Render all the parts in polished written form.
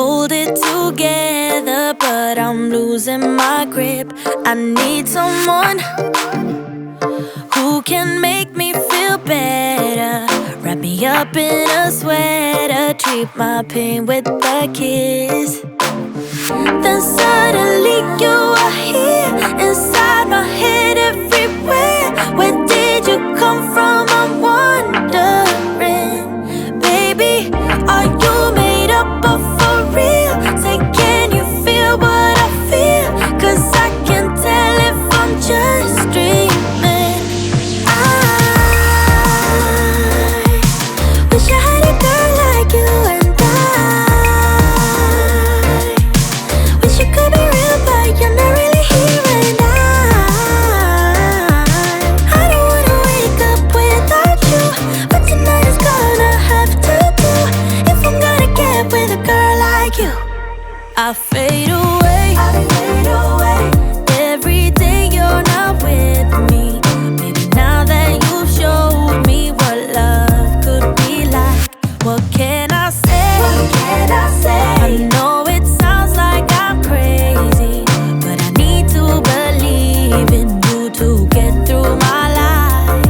hold it together, but I'm losing my grip. I need someone who can make me feel better. Wrap me up in a sweater, treat my pain with a kiss. Then suddenly you are here, inside my head, everywhere. Where did you come from? I'm wondering. Baby, are you made up of for real? Say, can you feel what I feel? 'Cause I can tell if I'm just dreaming. I wish I had a girl like you, and I wish you could be real, but you're not really here. And I don't wanna wake up without you, but tonight is gonna have to do. If I'm gonna get with a girl like you, I fade away, every day you're not with me. Baby, now that you've showed me what love could be like, what can I say? I know it sounds like I'm crazy, but I need to believe in you to get through my life.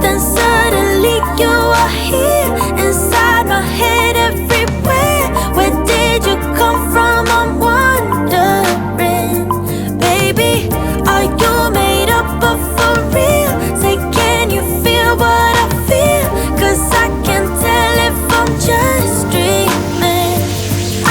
Then suddenly you are here, inside my head, everywhere. Where did you come from? I'm wondering. Baby, are you made up of for real? Say, can you feel what I feel? 'Cause I can tell if I'm just dreaming. I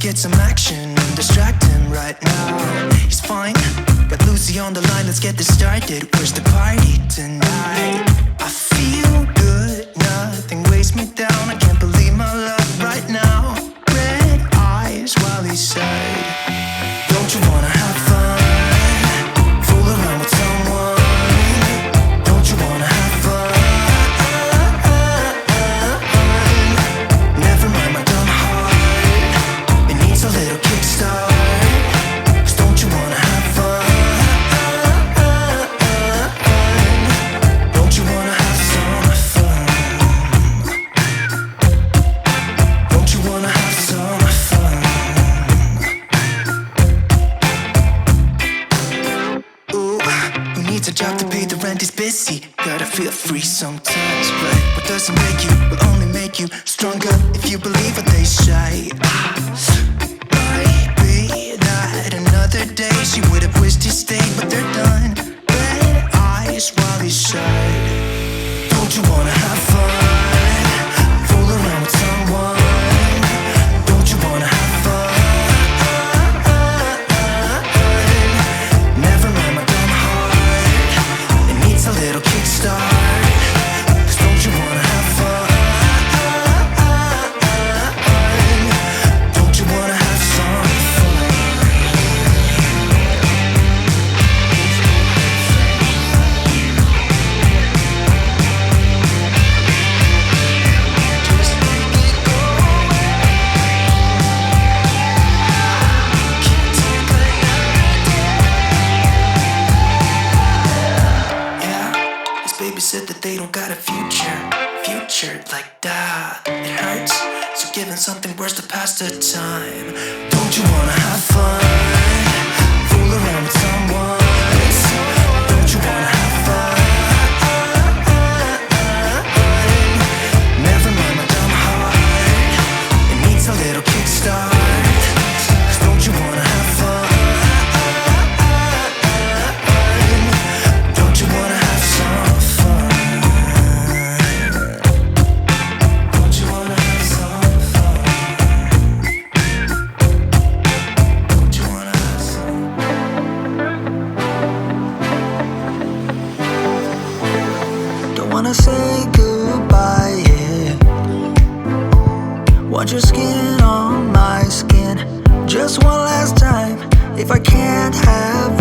get some action and distract him right now. He's fine, got Lucy on the line, let's get this started. Where's the party tonight? I feel good, nothing weighs me down. I can't believe my luck right now. Red eyes while he said, don't you wanna have fun? Fool around with someone. Don't you wanna have fun? Never mind my dumb heart, it needs a little kickstart. Cause don't you wanna have fun? Don't you wanna have some fun? Don't you wanna have some fun? Ooh, who needs a job to pay the rent? He's busy. Gotta feel free sometimes, right? What doesn't make you will only make you stronger if you believe what they say. Might be that another day she would have wished to stay, but they're done. Red eyes while he said, don't you wanna have fun? Fool around with someone. Don't you wanna have fun? Never mind my dumb heart, it needs a little kickstart. Cause don't you wanna have fun? Don't you wanna have some fun? Just make it go away. Can't take another day. Yeah, his baby said that they don't got a future like that. It hurts, so giving something worse to pass the time. Don't you wanna have fun? Fool around with someone. Don't you wanna have fun? Never mind my dumb heart, it needs a little kickstart. Cause don't you wanna have fun? Don't you wanna have some fun? Don't you wanna have some fun? Don't you wanna have some? Don't wanna say goodbye, yeah. Want your skin on my skin. Just one last time. If I can't have